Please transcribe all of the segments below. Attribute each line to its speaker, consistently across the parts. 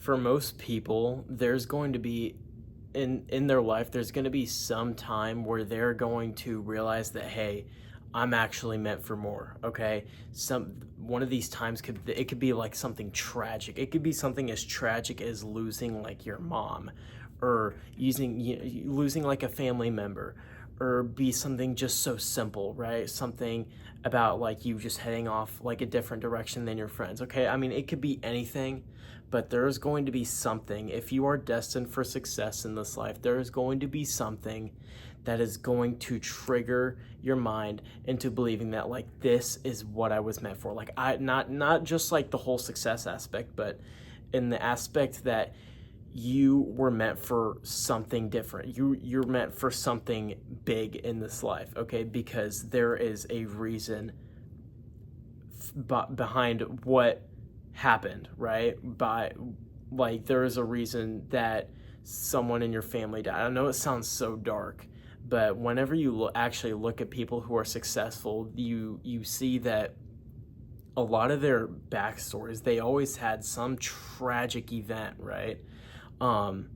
Speaker 1: for most people, there's going to be in their life, there's going to be some time where they're going to realize that, hey, I'm actually meant for more. Okay, some one of these times could be like something tragic. It could be something as tragic as losing like your mom, or losing like a family member, or be something just so simple, right? Something about like you just heading off like a different direction than your friends. Okay, I mean, it could be anything, but there's going to be something. If you are destined for success in this life, there is going to be something that is going to trigger your mind into believing that like this is what I was meant for. Like, I not just like the whole success aspect, but in the aspect that you were meant for something different. You're meant for something big in this life, okay? Because there is a reason behind what happened, right? By like there is a reason that someone in your family died. I know it sounds so dark, but whenever you actually look at people who are successful, you see that a lot of their backstories, they always had some tragic event, right? um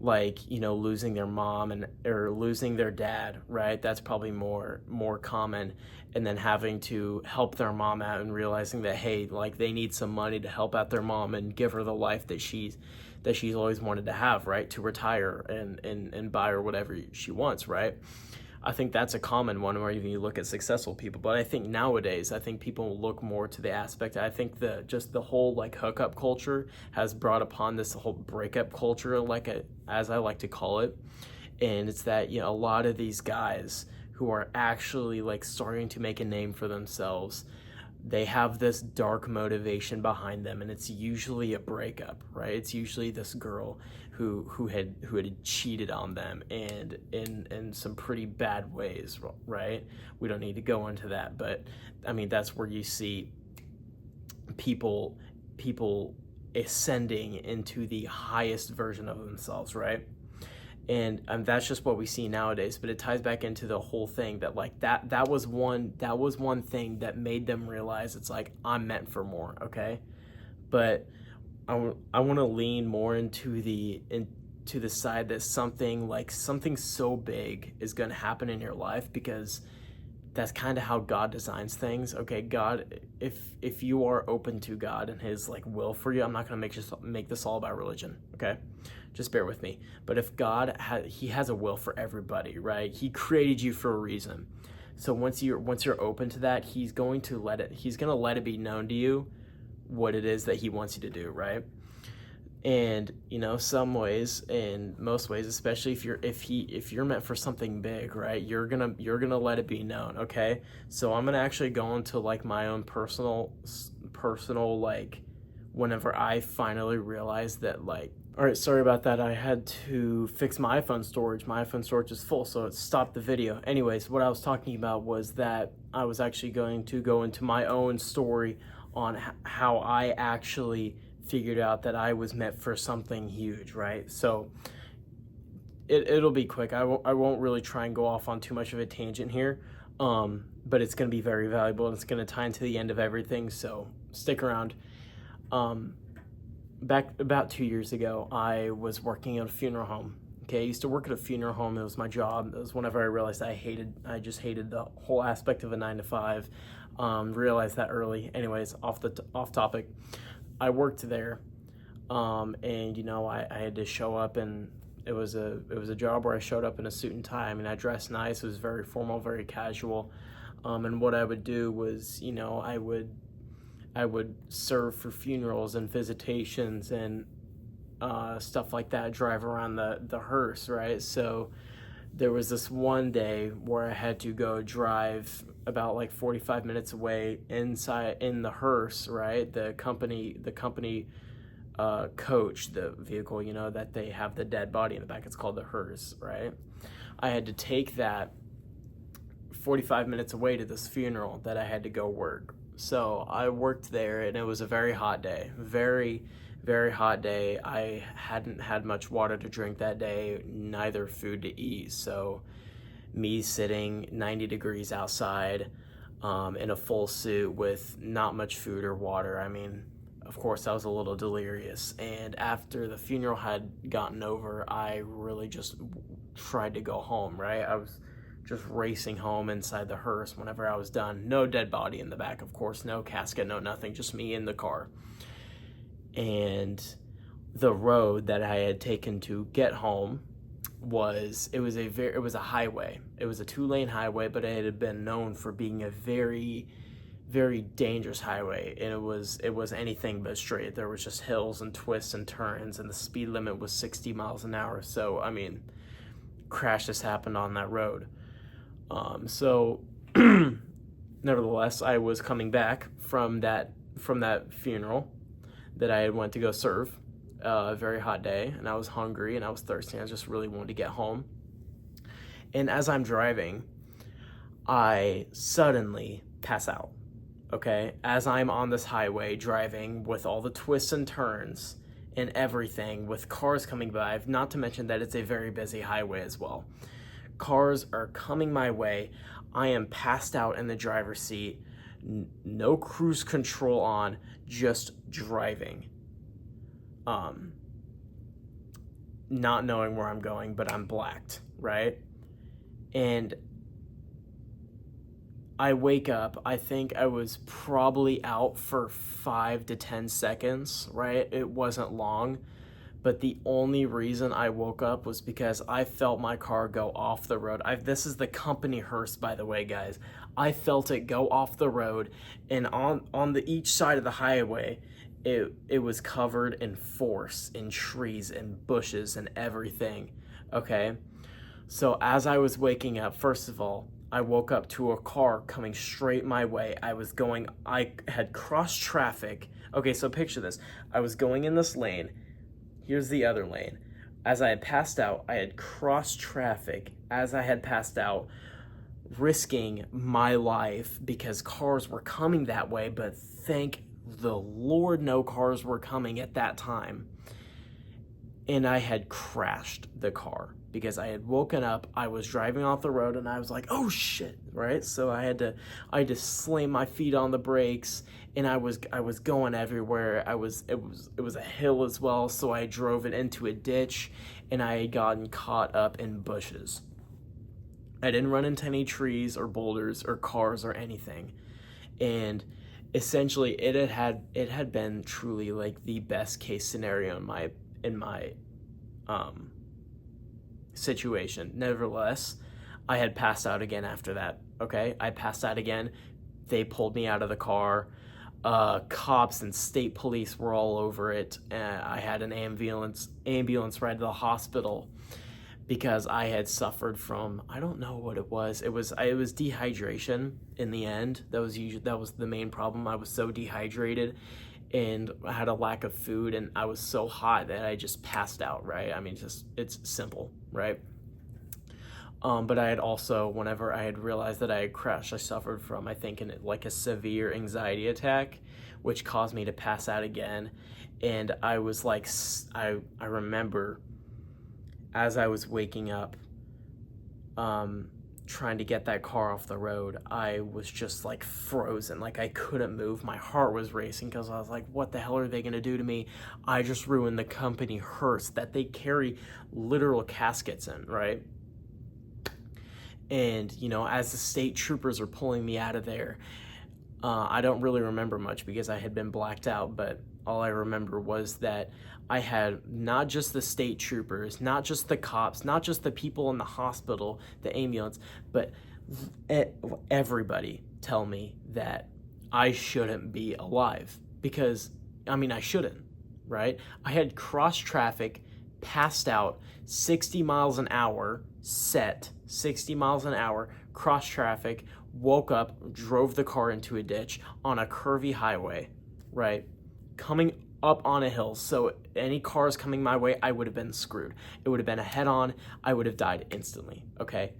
Speaker 1: like, losing their mom, and or losing their dad, right? That's probably more common. And then having to help their mom out and realizing that, hey, like they need some money to help out their mom and give her the life that she's always wanted to have, right? To retire and buy her whatever she wants, right? I think that's a common one where even you look at successful people. But I think nowadays, I think people look more to the aspect. I think the whole like hookup culture has brought upon this whole breakup culture, as I like to call it. And it's that, a lot of these guys who are actually like starting to make a name for themselves, they have this dark motivation behind them, and it's usually a breakup, right? It's usually this girl who had cheated on them, and in some pretty bad ways, right? We don't need to go into that, but I mean, that's where you see people ascending into the highest version of themselves, right? And that's just what we see nowadays. But it ties back into the whole thing that like that was one thing that made them realize it's like, I'm meant for more. Okay, but I want to lean more into the side that something so big is going to happen in your life, because that's kind of how God designs things. Okay, God, if you are open to God and His like will for you, I'm not gonna make this all about religion. Okay, just bear with me. But if God He has a will for everybody, right? He created you for a reason. So once you're open to that, He's gonna let it be known to you what it is that He wants you to do, right? And some ways, in most ways, especially if you're meant for something big, right, you're gonna let it be known. Okay, so I'm gonna actually go into like my own personal like, whenever I finally realized that, like, all right, sorry about that, I had to fix my iPhone storage is full, so it stopped the video. Anyways, what I was talking about was that I was actually going to go into my own story on how I actually figured out that I was meant for something huge, right? So it'll be quick. I won't really try and go off on too much of a tangent here, but it's going to be very valuable, and it's going to tie into the end of everything, so stick around. um, Back about 2 years ago, I was working at a funeral home. Okay, I used to work at a funeral home. It was my job. It was whenever I realized I just hated the whole aspect of a 9 to 5. Realized that early. Anyways, off topic. I worked there, and I had to show up, and it was a job where I showed up in a suit and tie. I mean, I dressed nice. It was very formal, very casual. And what I would do was, I would serve for funerals and visitations and stuff like that, drive around the hearse, right? So there was this one day where I had to go drive about like 45 minutes away inside in the hearse, right? The company coach, the vehicle, that they have the dead body in the back. It's called the hearse, right? I had to take that 45 minutes away to this funeral that I had to go work. So I worked there, and it was a very hot day. Very, very hot day. I hadn't had much water to drink that day, neither food to eat. So me sitting 90 degrees outside, in a full suit with not much food or water. I mean, of course, I was a little delirious. And after the funeral had gotten over, I really just tried to go home, right? I was just racing home inside the hearse whenever I was done. No dead body in the back, of course, no casket, no nothing, just me in the car. And the road that I had taken to get home it was a highway. It was a 2-lane highway, but it had been known for being a very, very dangerous highway, and it was anything but straight. There was just hills and twists and turns, and the speed limit was 60 miles an hour. So I mean, crashes happened on that road. So nevertheless, I was coming back from that funeral that I had went to go serve. A very hot day, and I was hungry and I was thirsty. I just really wanted to get home. And as I'm driving, I suddenly pass out. Okay, as I'm on this highway driving with all the twists and turns and everything, with cars coming by, not to mention that it's a very busy highway as well. Cars are coming my way. I am passed out in the driver's seat, no cruise control on, just driving. Not knowing where I'm going, but I'm blacked, right? And I wake up, I think I was probably out for 5 to 10 seconds, right? It wasn't long, but the only reason I woke up was because I felt my car go off the road. This is the company hearse, by the way, guys. I felt it go off the road, and on the each side of the highway, it was covered in forest, in trees and bushes and everything, okay? So as I was waking up, first of all, I woke up to a car coming straight my way. I had crossed traffic. Okay, so picture this. I was going in this lane. Here's the other lane. As I had passed out, I had crossed traffic as I had passed out, risking my life because cars were coming that way, but thank the Lord, no cars were coming at that time. And I had crashed the car because I had woken up, I was driving off the road, and I was like, oh shit, right? So I had to slam my feet on the brakes, and I was going everywhere. It was a hill as well, so I drove it into a ditch, and I had gotten caught up in bushes. I didn't run into any trees or boulders or cars or anything. And essentially it had been truly like the best case scenario in my situation. Nevertheless, I had passed out again after that. Okay, I passed out again. They pulled me out of the car. Cops and state police were all over it. I had an ambulance ride to the hospital because I had suffered from, I don't know what it was. It was dehydration in the end. That was the main problem. I was so dehydrated and I had a lack of food, and I was so hot that I just passed out, right? I mean, it's simple, right? But I had also, whenever I had realized that I had crashed, I suffered from, I think, like a severe anxiety attack, which caused me to pass out again. And I was like, I remember as I was waking up, trying to get that car off the road, I was just like frozen. Like I couldn't move. My heart was racing because I was like, what the hell are they going to do to me? I just ruined the company hearse that they carry literal caskets in, right? And, you know, as the state troopers are pulling me out of there, I don't really remember much because I had been blacked out, but all I remember was that I had not just the state troopers, not just the cops, not just the people in the hospital, the ambulance, but everybody tell me that I shouldn't be alive because, I mean, I shouldn't, right? I had crossed traffic, passed out, 60 miles an hour, 60 miles an hour, crossed traffic, woke up, drove the car into a ditch on a curvy highway, right? Coming up on a hill, so any cars coming my way, I would have been screwed. It would have been a head-on. I would have died instantly, okay?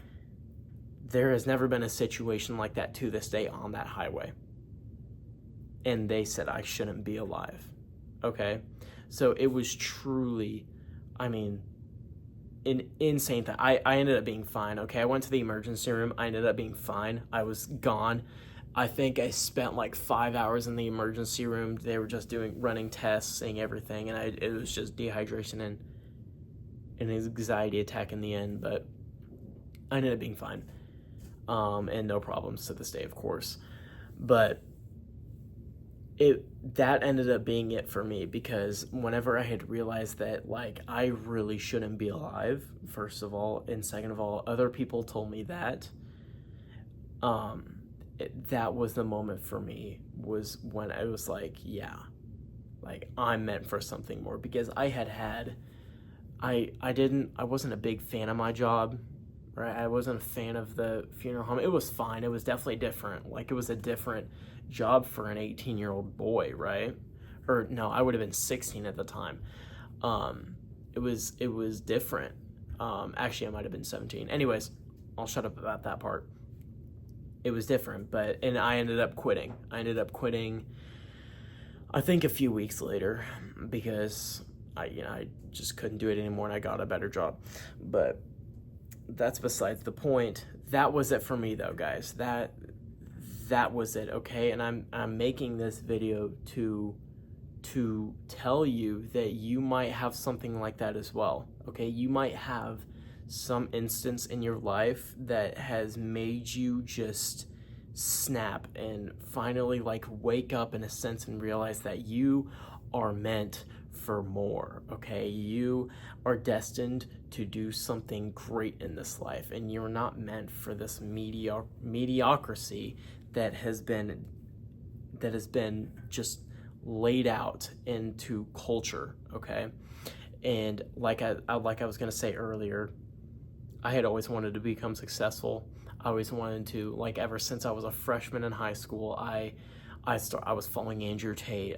Speaker 1: There has never been a situation like that to this day on that highway. And they said I shouldn't be alive, okay? So it was truly, I mean, an insane thing. I ended up being fine, okay? I went to the emergency room. I ended up being fine. I was gone. I think I spent like 5 hours in the emergency room. They were just running tests, saying everything, and it was just dehydration and an anxiety attack in the end. But I ended up being fine, and no problems to this day, of course. But that ended up being it for me, because whenever I had realized that, like, I really shouldn't be alive, first of all, and second of all, other people told me that, that was the moment for me, was when I was like, yeah, like, I'm meant for something more. Because I wasn't a big fan of my job, right? I wasn't a fan of the funeral home. It was fine. It was definitely different. Like, it was a different job for an 18-year-old boy, right? Or no, I would have been 16 at the time. It was different. Actually, I might have been 17. Anyways, I'll shut up about that part. It was different, and I ended up quitting. I think a few weeks later, because I just couldn't do it anymore, and I got a better job. But that's besides the point. That was it for me, though, guys. That was it, okay? And I'm making this video to tell you that you might have something like that as well, okay? You might have some instance in your life that has made you just snap and finally, like, wake up in a sense and realize that you are meant for more, okay? You are destined to do something great in this life, and you're not meant for this mediocrity that has been just laid out into culture, okay? And like I was gonna say earlier, I had always wanted to become successful. I always wanted to, like, ever since I was a freshman in high school, I was following Andrew Tate.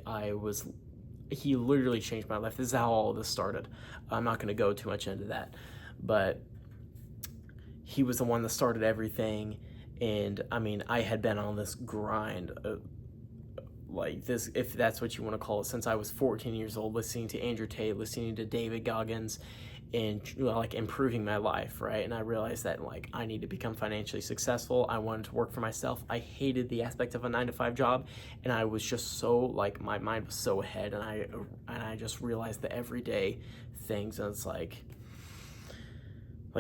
Speaker 1: He literally changed my life. This is how all of this started. I'm not going to go too much into that, but he was the one that started everything. And I mean, I had been on this grind, like this, if that's what you want to call it, since I was 14 years old, listening to Andrew Tate, listening to David Goggins, and like improving my life, right? And I realized that, like, I need to become financially successful. I wanted to work for myself. I hated the aspect of a 9-to-5 job, and I was just so, like, my mind was so ahead, and I just realized the everyday things, and it's like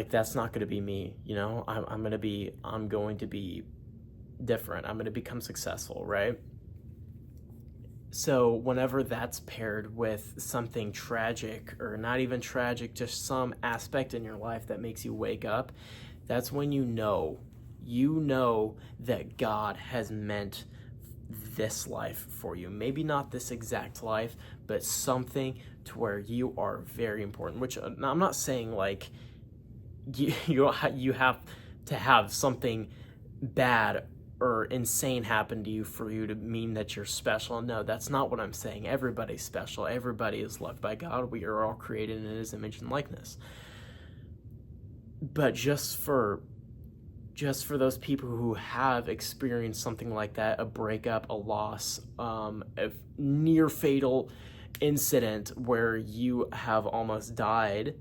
Speaker 1: that's not going to be me, you know? I'm going to be different. I'm going to become successful, right? So whenever that's paired with something tragic, or not even tragic, just some aspect in your life that makes you wake up, that's when you know that God has meant this life for you. Maybe not this exact life, but something to where you are very important, which I'm not saying like you have to have something bad or insane happen to you for you to mean that you're special. No, that's not what I'm saying. Everybody's special. Everybody is loved by God. We are all created in His image and likeness. But just for those people who have experienced something like that, a breakup, a loss, a near fatal incident where you have almost died,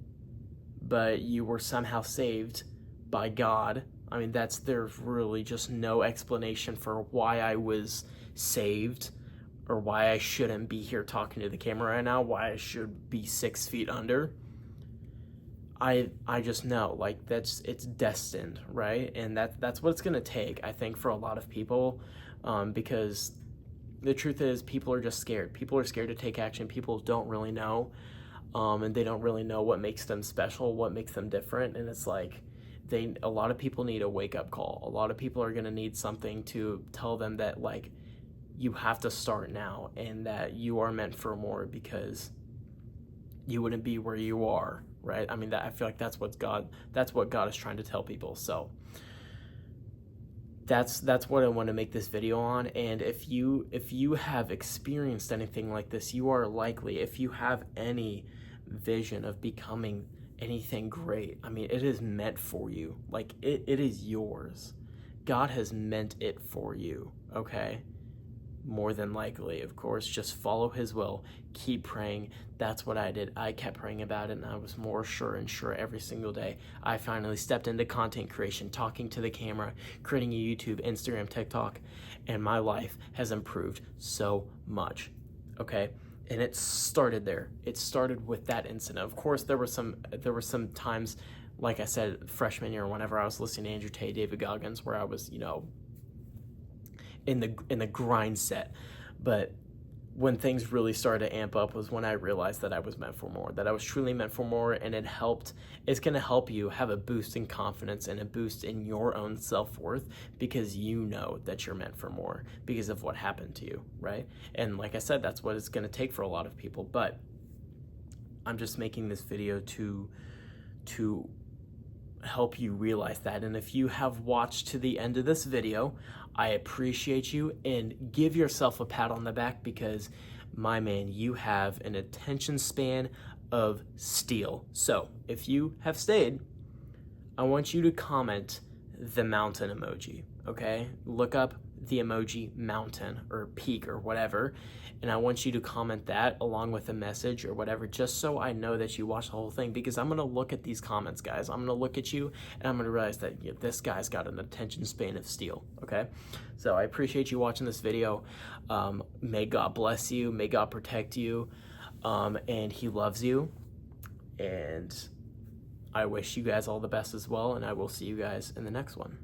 Speaker 1: but you were somehow saved by God. I mean, there's really just no explanation for why I was saved, or why I shouldn't be here talking to the camera right now, why I should be 6 feet under. I just know, like, it's destined, right? And that's what it's gonna take, I think, for a lot of people, because the truth is, people are just scared. People are scared to take action. People don't really know, and they don't really know what makes them special, what makes them different, and it's like, a lot of people need a wake-up call. A lot of people are going to need something to tell them that, like, you have to start now, and that you are meant for more, because you wouldn't be where you are, right? I mean, I feel like that's what God is trying to tell people. So that's what I want to make this video on. And if you have experienced anything like this, you are likely, if you have any vision of becoming anything great, I mean, it is meant for you. Like, it is yours. God has meant it for you, okay? more than likely, of course. Just follow his will, keep praying. That's what I did. I kept praying about it, and I was more sure and sure every single day. I finally stepped into content creation, talking to the camera, creating a YouTube, Instagram, TikTok, and my life has improved so much. Okay, and it started there. It started with that incident. Of course, there were some times, like I said, freshman year, whenever I was listening to Andrew Tate, David Goggins, where I was, in the grind set. But when things really started to amp up was when I realized that I was meant for more, that I was truly meant for more, and it's going to help you have a boost in confidence and a boost in your own self-worth, because you know that you're meant for more because of what happened to you, right? And like I said, that's what it's going to take for a lot of people. But I'm just making this video to help you realize that. And if you have watched to the end of this video, I appreciate you, and give yourself a pat on the back, because my man, you have an attention span of steel. So if you have stayed, I want you to comment the mountain emoji, okay? Look up the emoji mountain or peak or whatever, and I want you to comment that along with a message or whatever, just so I know that you watched the whole thing, because I'm gonna look at these comments, guys. I'm gonna look at you, and I'm gonna realize that this guy's got an attention span of steel, okay? So I appreciate you watching this video. May God bless you, may God protect you, and he loves you, and I wish you guys all the best as well, and I will see you guys in the next one.